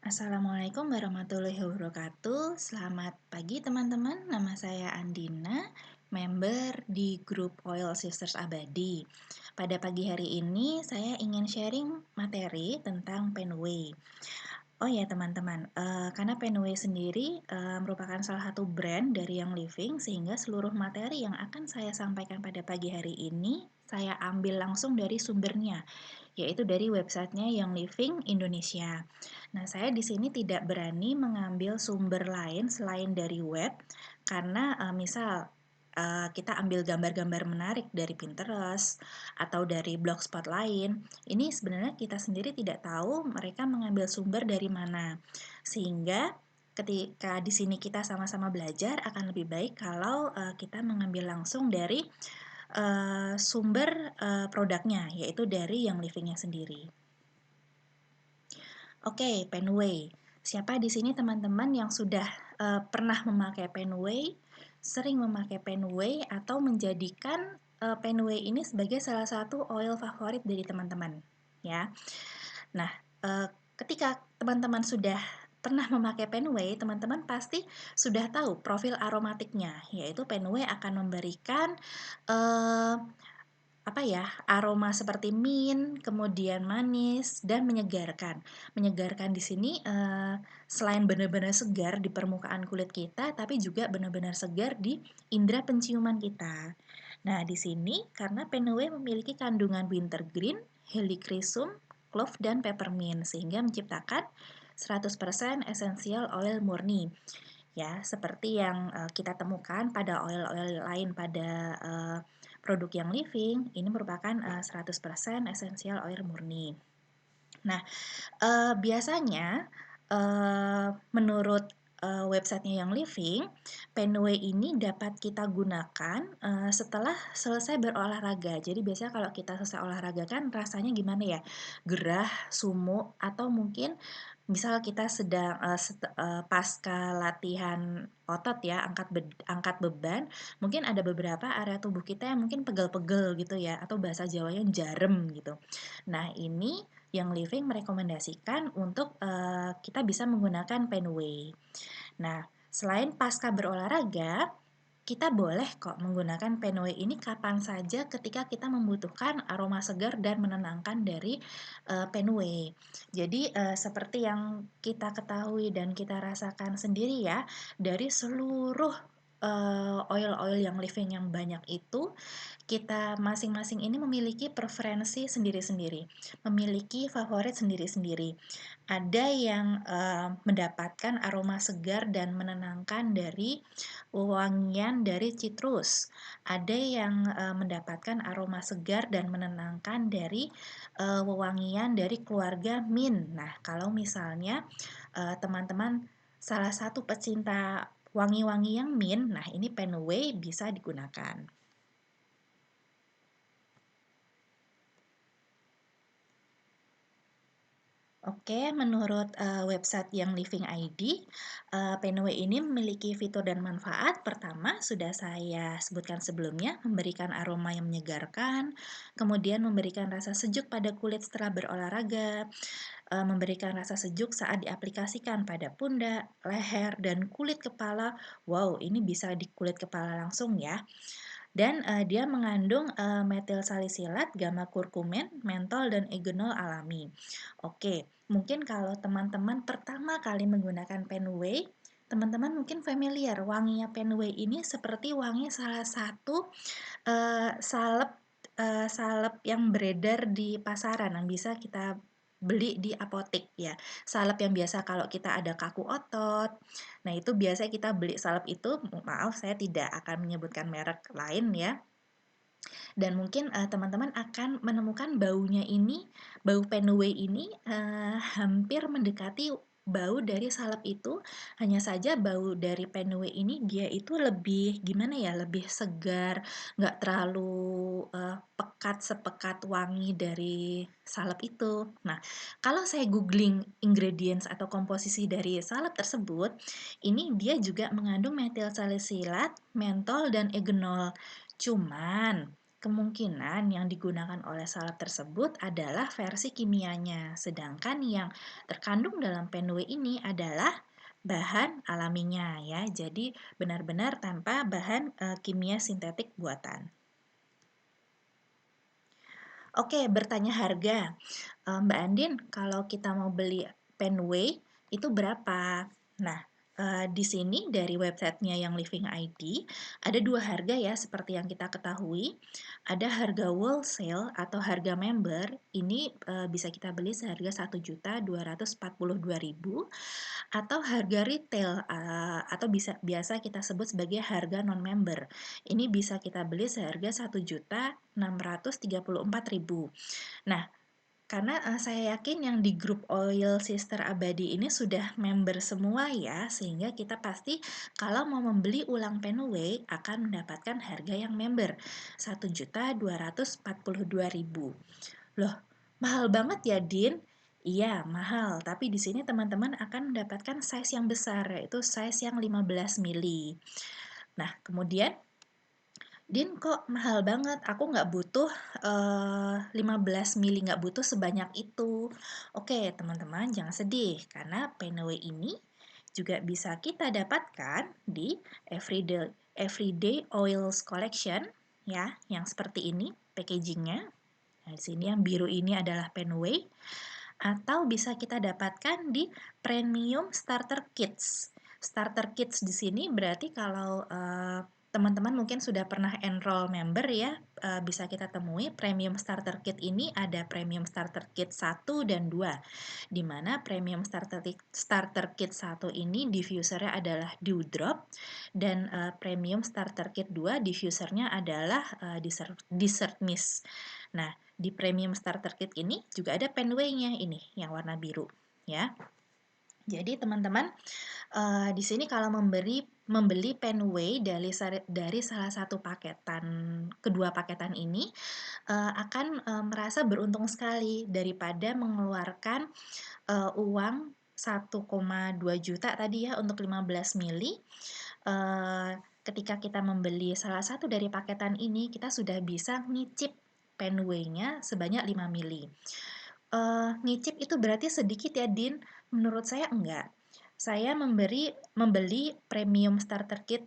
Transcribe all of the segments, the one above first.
Assalamualaikum warahmatullahi wabarakatuh. Selamat pagi teman-teman. Nama saya Andina, member di grup Oil Sisters Abadi. Pada pagi hari ini saya ingin sharing materi tentang Penway. Oh ya teman-teman, karena Penway sendiri merupakan salah satu brand dari Young Living, sehingga seluruh materi yang akan saya sampaikan pada pagi hari ini saya ambil langsung dari sumbernya, yaitu dari websitenya Young Living Indonesia. Nah, saya di sini tidak berani mengambil sumber lain selain dari web, karena misal kita ambil gambar-gambar menarik dari Pinterest atau dari blogspot lain, ini sebenarnya kita sendiri tidak tahu mereka mengambil sumber dari mana. Sehingga ketika di sini kita sama-sama belajar, akan lebih baik kalau kita mengambil langsung dari sumber produknya, yaitu dari Young Living-nya sendiri. Oke, Penway. Siapa di sini teman-teman yang sudah pernah memakai Penway, sering memakai Penway, atau menjadikan Penway ini sebagai salah satu oil favorit dari teman-teman? Ya. Nah, ketika teman-teman sudah pernah memakai Penway, teman-teman pasti sudah tahu profil aromatiknya, yaitu Penway akan memberikan aroma seperti mint, kemudian manis dan menyegarkan. Menyegarkan di sini selain benar-benar segar di permukaan kulit kita, tapi juga benar-benar segar di indera penciuman kita. Nah, di sini karena Penway memiliki kandungan wintergreen, helichrysum, clove dan peppermint, sehingga menciptakan 100% essential oil murni. Ya, seperti yang kita temukan pada oil-oil lain pada produk Young Living, ini merupakan 100% essential oil murni. Nah, biasanya menurut websitenya Young Living, Penway ini dapat kita gunakan setelah selesai berolahraga. Jadi biasanya kalau kita selesai olahraga kan rasanya gimana ya? Gerah, sumuk, atau mungkin misal kita sedang pasca latihan otot ya, angkat beban, mungkin ada beberapa area tubuh kita yang mungkin pegel-pegel gitu ya, atau bahasa Jawanya jarem gitu. Nah, ini Young Living merekomendasikan untuk kita bisa menggunakan Penway. Nah, selain pasca berolahraga, kita boleh kok menggunakan Penway ini kapan saja ketika kita membutuhkan aroma segar dan menenangkan dari Penway. Jadi seperti yang kita ketahui dan kita rasakan sendiri ya, dari seluruh oil-oil yang living yang banyak itu, kita masing-masing ini memiliki preferensi sendiri-sendiri, memiliki favorit sendiri-sendiri. Ada yang mendapatkan aroma segar dan menenangkan dari wangian dari citrus. Ada yang mendapatkan aroma segar dan menenangkan dari wewangian dari keluarga mint. Nah, kalau misalnya teman-teman salah satu pecinta wangi-wangi yang mint, nah ini Penway bisa digunakan. Oke, menurut website Young Living ID, Penway ini memiliki fitur dan manfaat. Pertama, sudah saya sebutkan sebelumnya, memberikan aroma yang menyegarkan, kemudian memberikan rasa sejuk pada kulit setelah berolahraga, memberikan rasa sejuk saat diaplikasikan pada pundak, leher, dan kulit kepala. Wow, ini bisa di kulit kepala langsung ya. Dan dia mengandung metil salisilat, gamma kurkumin, mentol, dan eugenol alami. Oke, mungkin kalau teman-teman pertama kali menggunakan Penway, teman-teman mungkin familiar wanginya Penway ini seperti wangi salah satu salep yang beredar di pasaran yang bisa kita beli di apotek ya. Salep yang biasa kalau kita ada kaku otot. Nah, itu biasanya kita beli salep itu, maaf saya tidak akan menyebutkan merek lain ya. Dan mungkin teman-teman akan menemukan baunya ini, bau Penway ini hampir mendekati bau dari salep itu. Hanya saja bau dari Penway ini dia itu lebih gimana ya, lebih segar, nggak terlalu pekat sepekat wangi dari salep itu. Nah, kalau saya googling ingredients atau komposisi dari salep tersebut, ini dia juga mengandung metil salisilat, mentol, dan eugenol. Cuman Kemungkinan yang digunakan oleh salep tersebut adalah versi kimianya, sedangkan yang terkandung dalam penway ini adalah bahan alaminya ya. Jadi benar-benar tanpa bahan kimia sintetik buatan. Oke, bertanya harga. Mbak Andin, kalau kita mau beli penway itu berapa? Nah, di sini dari websitenya yang Living ID ada dua harga ya seperti yang kita ketahui. Ada harga wholesale atau harga member, ini bisa kita beli seharga 1.242.000, atau harga retail atau biasa kita sebut sebagai harga non-member. Ini bisa kita beli seharga 1.634.000. Nah, karena saya yakin yang di grup Oil Sister Abadi ini sudah member semua ya, sehingga kita pasti kalau mau membeli ulang Penway akan mendapatkan harga yang member 1.242.000. Loh, mahal banget ya, Din? Iya, mahal, tapi di sini teman-teman akan mendapatkan size yang besar, yaitu size yang 15 mili. Nah, kemudian Din, kok mahal banget? Aku nggak butuh 15 mili, nggak butuh sebanyak itu. Oke, teman-teman, jangan sedih, karena Penway ini juga bisa kita dapatkan di Everyday Oils Collection, ya, yang seperti ini packagingnya. Nah, di sini yang biru ini adalah Penway, atau bisa kita dapatkan di Premium Starter Kits. Starter Kits di sini berarti kalau teman-teman mungkin sudah pernah enroll member ya, bisa kita temui Premium Starter Kit ini ada Premium Starter Kit 1 dan 2, di mana Premium Starter Kit 1 ini diffusernya adalah Dewdrop, dan Premium Starter Kit 2 diffusernya adalah Desert Mist. Nah, di Premium Starter Kit ini juga ada penway-nya ini yang warna biru ya. Jadi teman-teman, di sini kalau membeli penway dari salah satu paketan, kedua paketan ini akan merasa beruntung sekali daripada mengeluarkan uang 1,2 juta tadi ya untuk 15 mili. Ketika kita membeli salah satu dari paketan ini, kita sudah bisa ngicip penway-nya sebanyak 5 mili. Ngicip itu berarti sedikit ya, Din? Menurut saya enggak. Saya membeli Premium Starter Kit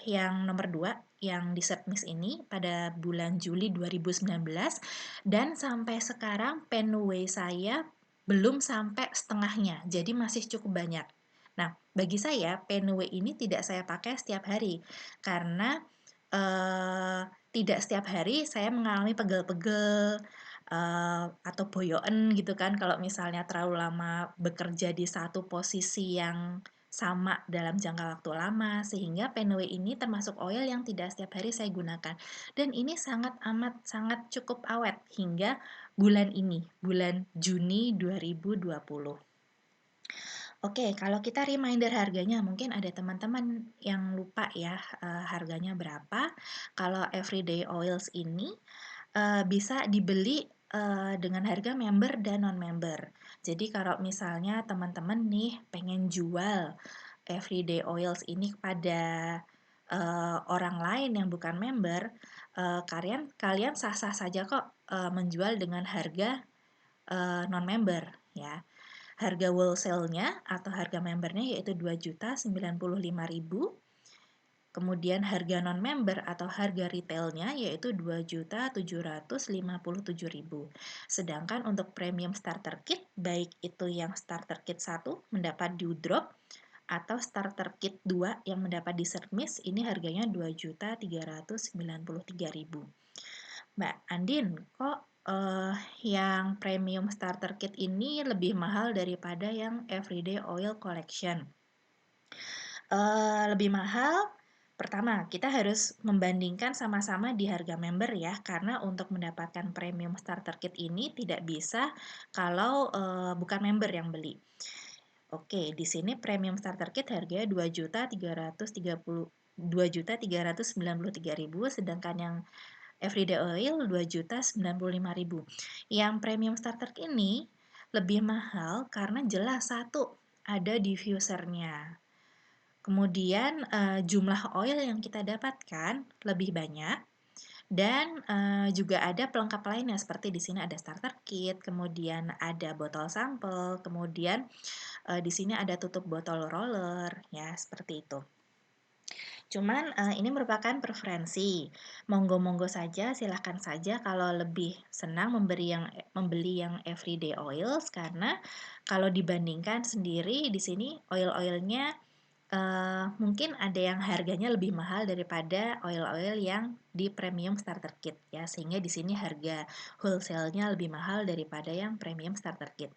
yang nomor 2, yang Desert Mist ini pada bulan Juli 2019, dan sampai sekarang penway saya belum sampai setengahnya, jadi masih cukup banyak. Nah, bagi saya penway ini tidak saya pakai setiap hari, karena tidak setiap hari saya mengalami pegel-pegel, atau boyoken gitu kan kalau misalnya terlalu lama bekerja di satu posisi yang sama dalam jangka waktu lama, sehingga Penway ini termasuk oil yang tidak setiap hari saya gunakan, dan ini sangat cukup awet hingga bulan ini, bulan Juni 2020. Oke, kalau kita reminder harganya, mungkin ada teman-teman yang lupa ya harganya berapa. Kalau Everyday Oils ini bisa dibeli dengan harga member dan non-member. Jadi kalau misalnya teman-teman nih pengen jual Everyday Oils ini kepada orang lain yang bukan member, kalian sah-sah saja kok menjual dengan harga non-member ya. Harga wholesale-nya atau harga membernya yaitu 2.095.000. Kemudian harga non-member atau harga retailnya yaitu 2.757.000. Sedangkan untuk premium starter kit, baik itu yang starter kit 1 mendapat dewdrop atau starter kit 2 yang mendapat Desert Mist, ini harganya 2.393.000. Mbak Andin, kok yang premium starter kit ini lebih mahal daripada yang Everyday Oil Collection? Lebih mahal. Pertama, kita harus membandingkan sama-sama di harga member ya, karena untuk mendapatkan premium starter kit ini tidak bisa kalau bukan member yang beli. Oke, di sini premium starter kit harganya 2.393.000, sedangkan yang Everyday Oil 2.095.000. Yang premium starter kit ini lebih mahal karena jelas satu, ada diffusernya. Kemudian jumlah oil yang kita dapatkan lebih banyak, Dan, juga ada pelengkap lainnya seperti di sini ada starter kit, kemudian ada botol sampel, kemudian, di sini ada tutup botol roller, ya seperti itu. Cuman, ini merupakan preferensi. Monggo-monggo saja, silahkan saja kalau lebih senang membeli yang everyday oils, karena kalau dibandingkan sendiri di sini oil-oilnya, mungkin ada yang harganya lebih mahal daripada oil-oil yang di premium starter kit ya, sehingga di sini harga wholesale-nya lebih mahal daripada yang premium starter kit.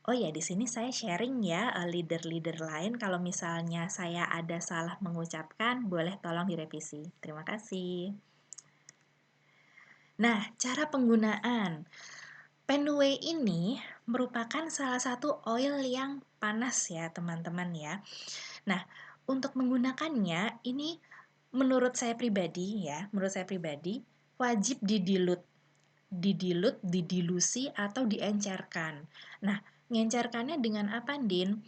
Oh ya, di sini saya sharing ya, leader-leader lain, kalau misalnya saya ada salah mengucapkan, boleh tolong direvisi. Terima kasih. Nah, cara penggunaan. Penway ini merupakan salah satu oil yang panas ya, teman-teman ya. Nah, untuk menggunakannya ini menurut saya pribadi ya, wajib didilusi atau diencerkan. Nah, ngencerkannya dengan apa, Din?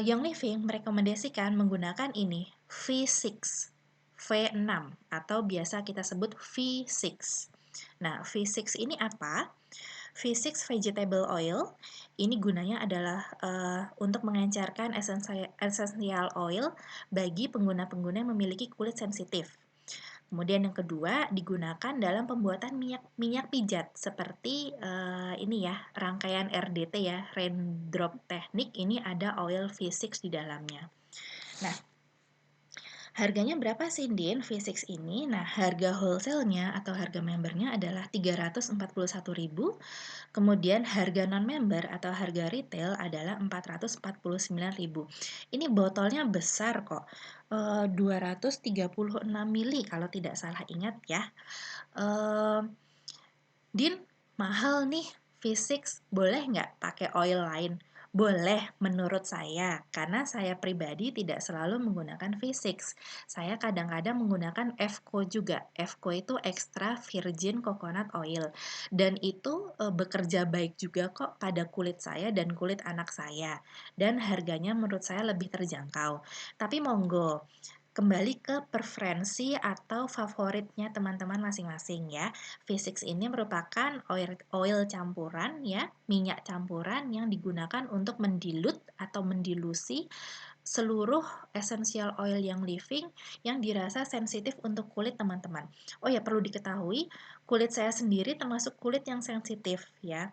Young Living merekomendasikan menggunakan ini V6, V6 atau biasa kita sebut V6. Nah, V6 ini apa? V6 Vegetable Oil ini gunanya adalah untuk mengencerkan essential oil bagi pengguna-pengguna yang memiliki kulit sensitif. Kemudian yang kedua digunakan dalam pembuatan minyak pijat seperti ini ya, rangkaian RDT ya, Raindrop Technique, ini ada oil V6 di dalamnya. Nah, harganya berapa sih, Din, V6 ini? Nah, harga wholesale-nya atau harga membernya adalah 341.000. Kemudian harga non-member atau harga retail adalah 449.000. Ini botolnya besar kok, 236 mili kalau tidak salah ingat ya. Din, mahal nih V6, boleh nggak pakai oil lain? Boleh menurut saya, karena saya pribadi tidak selalu menggunakan V6. Saya kadang-kadang menggunakan EVCO juga. EVCO itu extra virgin coconut oil. Dan itu bekerja baik juga kok pada kulit saya dan kulit anak saya. Dan harganya menurut saya lebih terjangkau. Tapi monggo, kembali ke preferensi atau favoritnya teman-teman masing-masing ya. V6 ini merupakan oil campuran ya, minyak campuran yang digunakan untuk mendilut atau mendilusi seluruh essential oil yang living yang dirasa sensitif untuk kulit teman-teman. Oh ya, perlu diketahui, kulit saya sendiri termasuk kulit yang sensitif ya.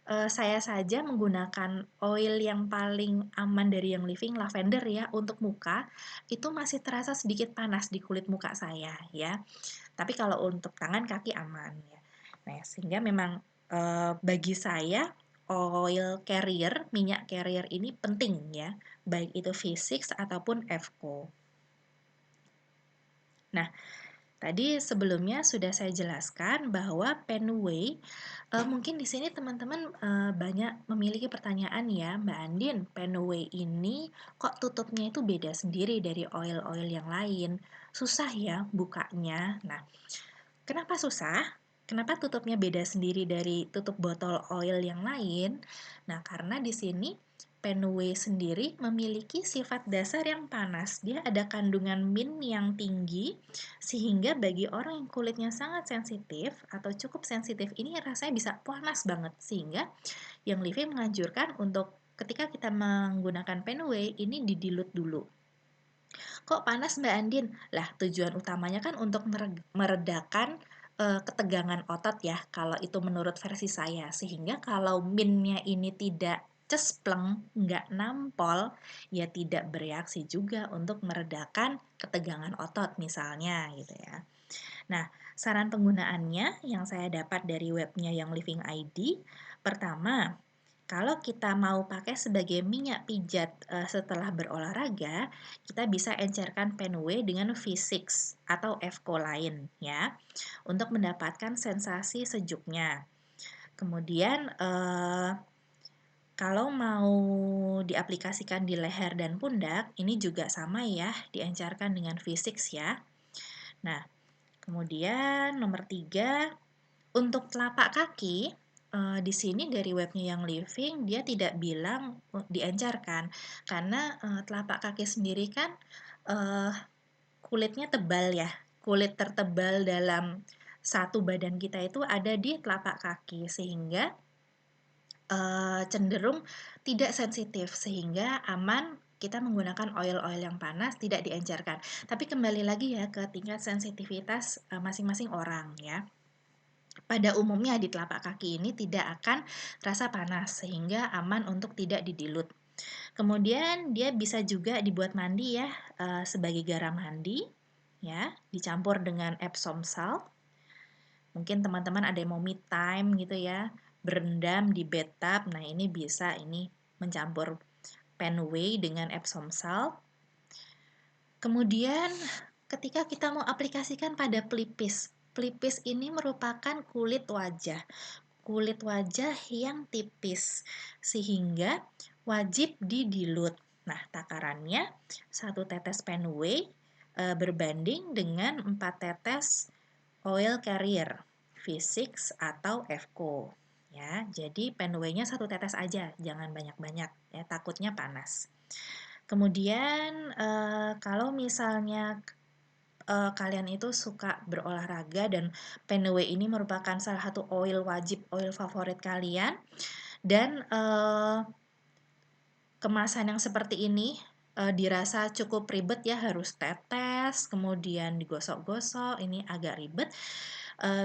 Saya saja menggunakan oil yang paling aman dari yang living, lavender ya, untuk muka, itu masih terasa sedikit panas di kulit muka saya ya. Tapi kalau untuk tangan, kaki aman ya. Nah, sehingga memang bagi saya oil carrier, minyak carrier ini penting ya, baik itu V6 ataupun EVCO. Nah, tadi sebelumnya sudah saya jelaskan bahwa Penway, mungkin di sini teman-teman banyak memiliki pertanyaan ya, Mbak Andin, Penway ini kok tutupnya itu beda sendiri dari oil-oil yang lain? Susah ya bukanya. Nah, kenapa susah? Kenapa tutupnya beda sendiri dari tutup botol oil yang lain? Nah, karena di sini Penway sendiri memiliki sifat dasar yang panas. Dia ada kandungan min yang tinggi, sehingga bagi orang yang kulitnya sangat sensitif atau cukup sensitif ini rasanya bisa panas banget. Sehingga yang Living menganjurkan untuk ketika kita menggunakan Penway ini didilut dulu. Kok panas, Mbak Andin? Lah, tujuan utamanya kan untuk meredakan ketegangan otot ya, kalau itu menurut versi saya. Sehingga kalau minnya ini tidak cespleng, nggak nampol, ya tidak bereaksi juga untuk meredakan ketegangan otot misalnya gitu ya. Nah, saran penggunaannya yang saya dapat dari webnya Yang Living ID, pertama, kalau kita mau pakai sebagai minyak pijat setelah berolahraga, kita bisa encerkan Penway dengan V6 atau EVCO lain ya, untuk mendapatkan sensasi sejuknya. Kemudian kalau mau diaplikasikan di leher dan pundak, ini juga sama ya, diencerkan dengan V6 ya. Nah, kemudian nomor 3, untuk telapak kaki, di sini dari webnya Yang Living dia tidak bilang diencerkan, karena telapak kaki sendiri kan kulitnya tebal ya, kulit tertebal dalam satu badan kita itu ada di telapak kaki, sehingga cenderung tidak sensitif, sehingga aman kita menggunakan oil-oil yang panas, tidak diencerkan. Tapi kembali lagi ya ke tingkat sensitivitas masing-masing orang ya. Pada umumnya di telapak kaki ini tidak akan terasa panas, sehingga aman untuk tidak didilut. Kemudian dia bisa juga dibuat mandi ya, sebagai garam mandi ya, dicampur dengan Epsom salt. Mungkin teman-teman ada yang mau me time gitu ya, berendam di bathtub. Nah, ini bisa mencampur Penway dengan Epsom salt. Kemudian ketika kita mau aplikasikan pada pelipis. Pelipis ini merupakan kulit wajah. Kulit wajah yang tipis, sehingga wajib didilut. Nah, takarannya 1 tetes Penway berbanding dengan 4 tetes oil carrier V6 atau FCO. Ya, jadi Penway-nya 1 tetes aja, jangan banyak-banyak ya, takutnya panas. Kemudian kalau misalnya kalian itu suka berolahraga dan Penway ini merupakan salah satu oil wajib, oil favorit kalian, dan kemasan yang seperti ini dirasa cukup ribet ya, harus tetes, kemudian digosok-gosok, ini agak ribet.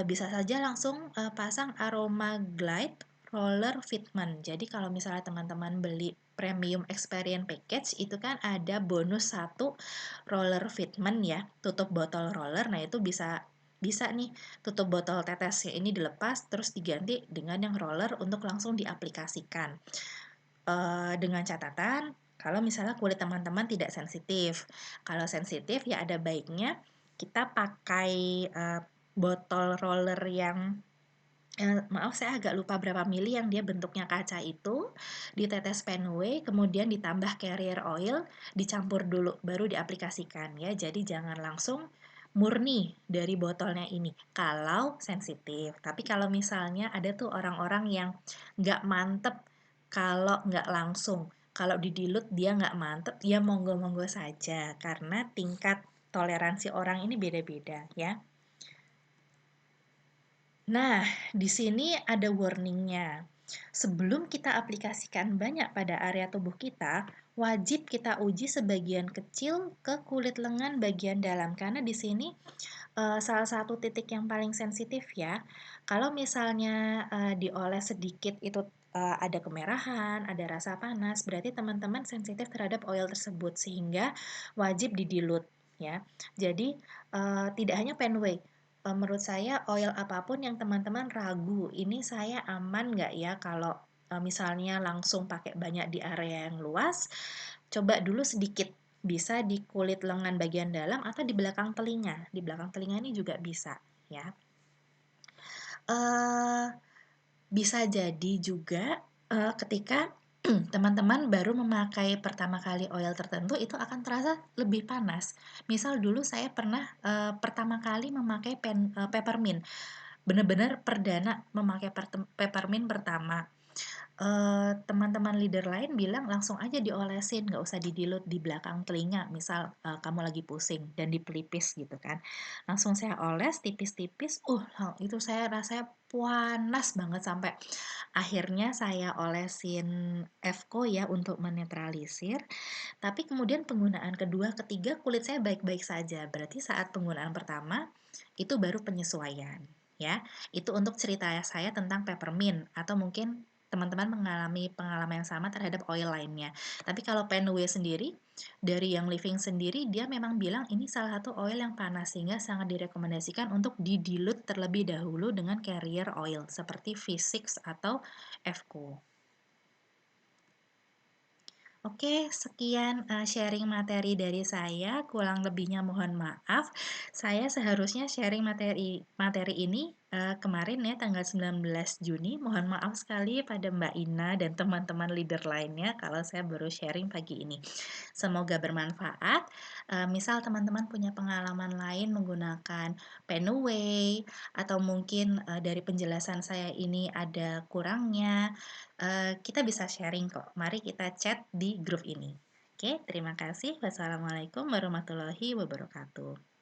Bisa saja langsung pasang Aroma Glide Roller Fitment. Jadi kalau misalnya teman-teman beli Premium Experience Package, itu kan ada bonus 1 roller fitment ya, tutup botol roller. Nah, itu bisa nih tutup botol tetesnya ini dilepas terus diganti dengan yang roller untuk langsung diaplikasikan. Dengan catatan kalau misalnya kulit teman-teman tidak sensitif. Kalau sensitif ya ada baiknya kita pakai botol roller yang maaf saya agak lupa berapa mili yang dia bentuknya kaca itu, ditetes Penway, kemudian ditambah carrier oil, dicampur dulu, baru diaplikasikan ya. Jadi jangan langsung murni dari botolnya ini kalau sensitif. Tapi kalau misalnya ada tuh orang-orang yang nggak mantep kalau nggak langsung, kalau didilut dia nggak mantep, ya monggo-monggo saja karena tingkat toleransi orang ini beda-beda ya. Nah, di sini ada warningnya. Sebelum kita aplikasikan banyak pada area tubuh kita, wajib kita uji sebagian kecil ke kulit lengan bagian dalam. Karena di sini salah satu titik yang paling sensitif ya. Kalau misalnya dioles sedikit itu ada kemerahan, ada rasa panas, berarti teman-teman sensitif terhadap oil tersebut sehingga wajib didilut ya. Jadi tidak hanya Penway, menurut saya oil apapun yang teman-teman ragu, ini saya aman nggak ya kalau misalnya langsung pakai banyak di area yang luas, coba dulu sedikit, bisa di kulit lengan bagian dalam atau di belakang telinga. Di belakang telinga ini juga bisa ya. Eh, Bisa jadi juga ketika teman-teman baru memakai pertama kali oil tertentu itu akan terasa lebih panas. Misal dulu saya pernah pertama kali memakai peppermint, benar-benar perdana memakai peppermint pertama. Teman-teman leader lain bilang langsung aja diolesin, nggak usah didilut di belakang telinga, misal kamu lagi pusing dan di pelipis gitu kan. Langsung saya oles tipis-tipis, itu saya rasanya panas banget sampai akhirnya saya olesin Fco ya untuk menetralisir. Tapi kemudian penggunaan kedua, ketiga kulit saya baik-baik saja. Berarti saat penggunaan pertama itu baru penyesuaian ya. Itu untuk cerita saya tentang peppermint, atau mungkin teman-teman mengalami pengalaman yang sama terhadap oil lainnya. Tapi kalau Penway sendiri, dari yang Living sendiri, dia memang bilang ini salah satu oil yang panas, sehingga sangat direkomendasikan untuk didilut terlebih dahulu dengan carrier oil, seperti V6 atau FCO. Oke, sekian sharing materi dari saya. Kurang lebihnya mohon maaf. Saya seharusnya sharing materi ini kemarin ya, tanggal 19 Juni. Mohon maaf sekali pada Mbak Ina dan teman-teman leader lainnya kalau saya baru sharing pagi ini. Semoga bermanfaat. Misal teman-teman punya pengalaman lain menggunakan Penway, atau mungkin dari penjelasan saya ini ada kurangnya, kita bisa sharing kok. Mari kita chat di grup ini. Oke, terima kasih. Wassalamualaikum warahmatullahi wabarakatuh.